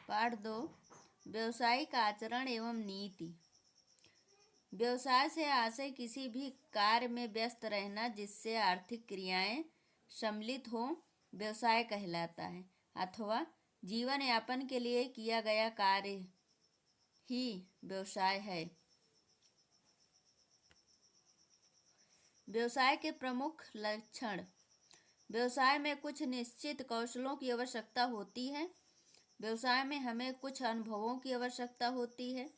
पाठ 2 व्यवसायिक आचरण एवं नीति। व्यवसाय से आशय किसी भी कार्य में व्यस्त रहना जिससे आर्थिक क्रियाएं सम्मिलित हो व्यवसाय कहलाता है, अथवा जीवन यापन के लिए किया गया कार्य ही व्यवसाय है। व्यवसाय के प्रमुख लक्षण। व्यवसाय में कुछ निश्चित कौशलों की आवश्यकता होती है। व्यवसाय में हमें कुछ अनुभवों की आवश्यकता होती है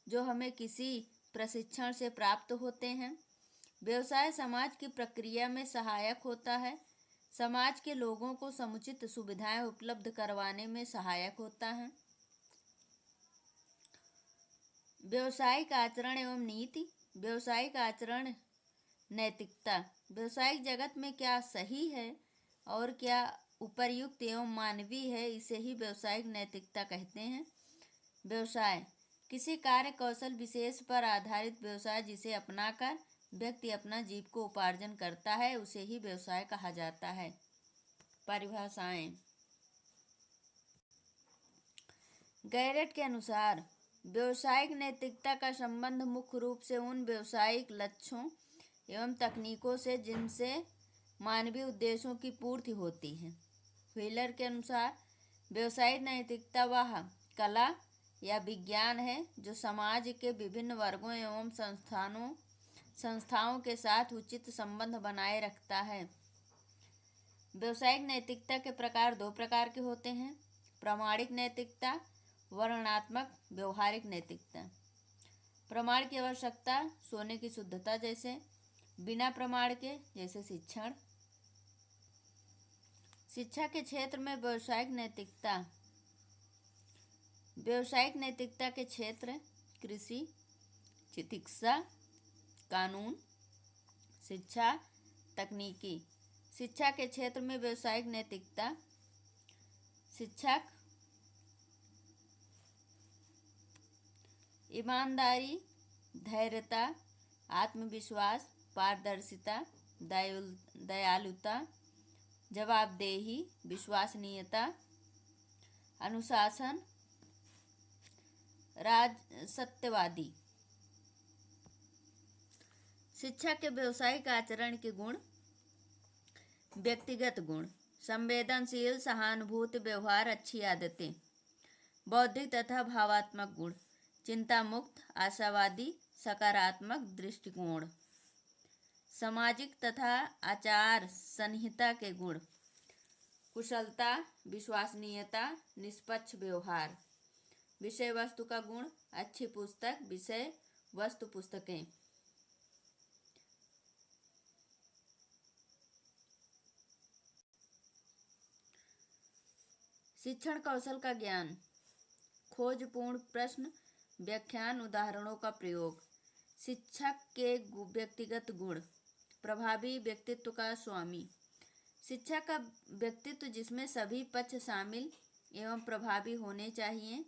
जो हमें किसी प्रशिक्षण से प्राप्त होते हैं। व्यवसाय समाज की प्रक्रिया में सहायक होता है। समाज के लोगों को समुचित सुविधाएं उपलब्ध करवाने में सहायक होता है। व्यवसायिक आचरण एवं नीति। व्यवसायिक आचरण नैतिकता। व्यवसायिक जगत में क्या सही है और क्या उपर्युक्त एवं मानवीय है, इसे ही व्यवसायिक नैतिकता कहते हैं। व्यवसाय किसी कार्य कौशल विशेष पर आधारित व्यवसाय जिसे अपनाकर व्यक्ति अपना जीविकोपार्जन करता है उसे ही व्यवसाय कहा जाता है। परिभाषाएं। गैरेट के अनुसार व्यवसायिक नैतिकता का संबंध मुख्य रूप से उन व्यवसायिक लक्ष्यों एवं तकनीकों से जिनसे मानवीय उद्देश्यों की पूर्ति होती है। व्हीलर के अनुसार व्यवसायिक नैतिकता वह कला या विज्ञान है जो समाज के विभिन्न वर्गों एवं संस्थाओं के साथ उचित संबंध बनाए रखता है। व्यवसायिक नैतिकता के प्रकार दो प्रकार के होते हैं: प्रामाणिक नैतिकता, वर्णनात्मक व्यवहारिक नैतिकता। प्रमाण की आवश्यकता सोने की शुद्धता जैसे, बिना प्रमाण के जैसे शिक्षण। शिक्षा के क्षेत्र में व्यवसायिक नैतिकता के क्षेत्र कृषि, चिकित्सा, कानून, शिक्षा, तकनीकी। शिक्षा के क्षेत्र में व्यवसायिक नैतिकता शिक्षक ईमानदारी, धैर्यता, आत्मविश्वास, पारदर्शिता, दयालुता, जवाबदेही, विश्वसनीयता, अनुशासन, सत्यवादी। शिक्षा के व्यवसायिक आचरण के गुण। व्यक्तिगत गुण: संवेदनशील, सहानुभूति, व्यवहार, अच्छी आदतें। बौद्धिक तथा भावात्मक गुण: चिंता मुक्त, आशावादी, सकारात्मक दृष्टिकोण। सामाजिक तथा आचार संहिता के गुण: कुशलता, विश्वसनीयता, निष्पक्ष व्यवहार। विषय वस्तु का गुण: अच्छी पुस्तक, विषय वस्तु पुस्तकें। शिक्षण कौशल का ज्ञान: खोजपूर्ण प्रश्न, व्याख्यान, उदाहरणों का प्रयोग। शिक्षक के व्यक्तिगत गुण: प्रभावी व्यक्तित्व का स्वामी। शिक्षक का व्यक्तित्व जिसमें सभी पक्ष शामिल एवं प्रभावी होने चाहिए।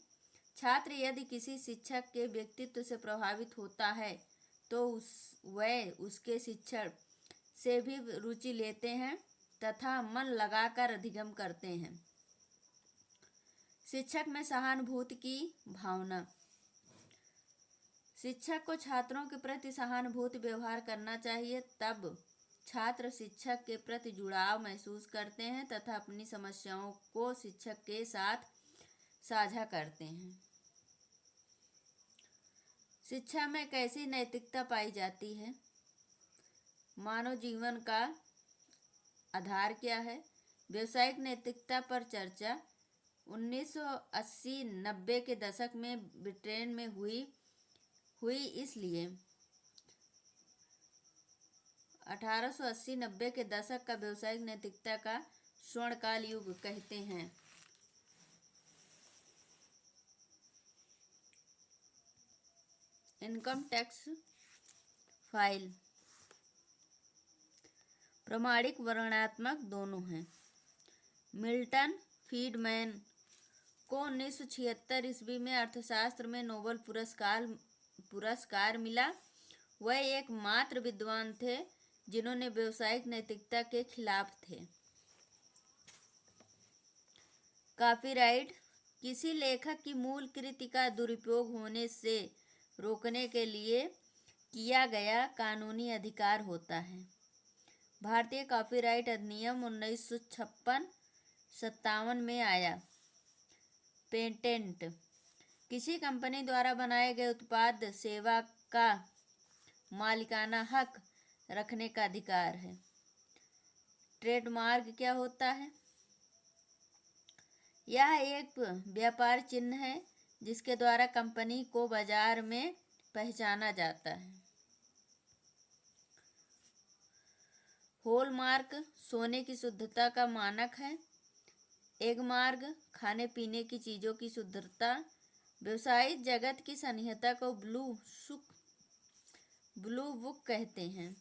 छात्र यदि किसी शिक्षक के व्यक्तित्व से प्रभावित होता है तो वह उसके शिक्षण से भी रुचि लेते हैं तथा मन लगाकर अधिगम करते हैं। शिक्षक में सहानुभूति की भावना: शिक्षक को छात्रों के प्रति सहानुभूति व्यवहार करना चाहिए, तब छात्र शिक्षक के प्रति जुड़ाव महसूस करते हैं तथा अपनी समस्याओं को शिक्षक के साथ साझा करते हैं। शिक्षा में कैसी नैतिकता पाई जाती है? मानव जीवन का आधार क्या है? व्यवसायिक नैतिकता पर चर्चा 1980-90 के दशक में ब्रिटेन में हुई इसलिए 1880-90 के दशक का व्यवसायिक नैतिकता का स्वर्णकाल युग कहते हैं। इनकम टैक्स फाइल प्रामाणिक वर्णनात्मक दोनों हैं। मिल्टन फ्रीडमैन को 1976 ईस्वी में अर्थशास्त्र में नोबेल पुरस्कार मिला। वह एकमात्र विद्वान थे जिन्होंने व्यवसायिक नैतिकता के खिलाफ थे। कॉपीराइट किसी लेखक की मूल कृति का दुरुपयोग होने से रोकने के लिए किया गया कानूनी अधिकार होता है। भारतीय कॉपीराइट अधिनियम 1956-57 में आया। पेटेंट किसी कंपनी द्वारा बनाए गए उत्पाद सेवा का मालिकाना हक रखने का अधिकार है। ट्रेडमार्क क्या होता है? यह एक व्यापार चिन्ह है जिसके द्वारा कंपनी को बाजार में पहचाना जाता है। हॉलमार्क सोने की शुद्धता का मानक है। एगमार्क खाने पीने की चीज़ों की शुद्धता। व्यवसायिक जगत की संहिता को ब्लू बुक कहते हैं।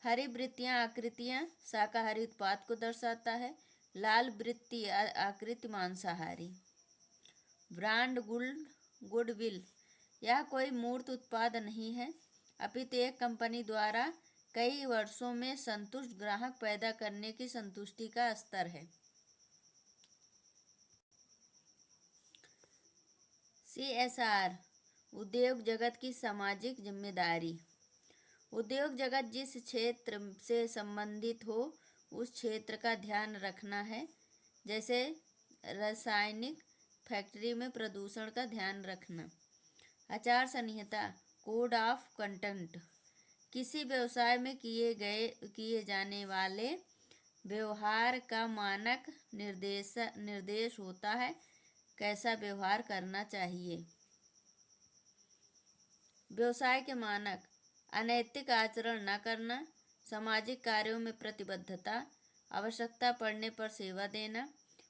हरी वृत्तियाँ आकृतियाँ शाकाहारी उत्पाद को दर्शाता है। लाल वृत्ति आकृति मांसाहारी। ब्रांड गुडविल यह कोई मूर्त उत्पाद नहीं है, अपितु एक कंपनी द्वारा कई वर्षों में संतुष्ट ग्राहक पैदा करने की संतुष्टि का स्तर है। CSR उद्योग जगत की सामाजिक जिम्मेदारी। उद्योग जगत जिस क्षेत्र से संबंधित हो उस क्षेत्र का ध्यान रखना है। जैसे रासायनिक फैक्ट्री में प्रदूषण का ध्यान रखना। आचार संहिता कोड ऑफ कंडक्ट किसी व्यवसाय में किए जाने वाले व्यवहार का मानक निर्देश होता है कैसा व्यवहार करना चाहिए। व्यवसाय के मानक अनैतिक आचरण न करना, सामाजिक कार्यों में प्रतिबद्धता, आवश्यकता पड़ने पर सेवा देना।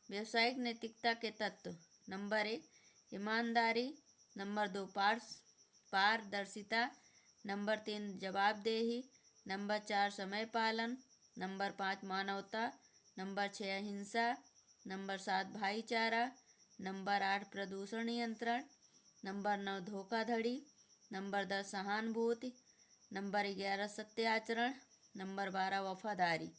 व्यावसायिक नैतिकता के तत्व: नंबर 1 ईमानदारी, नंबर 2 पारदर्शिता, नंबर 3 जवाबदेही, नंबर 4 समय पालन, नंबर 5 मानवता, नंबर 6 अहिंसा, नंबर 7 भाईचारा, नंबर 8 प्रदूषण नियंत्रण, नंबर 9 धोखाधड़ी, नंबर 10 सहानुभूति, नंबर 11 सत्य आचरण, नंबर 12 वफादारी।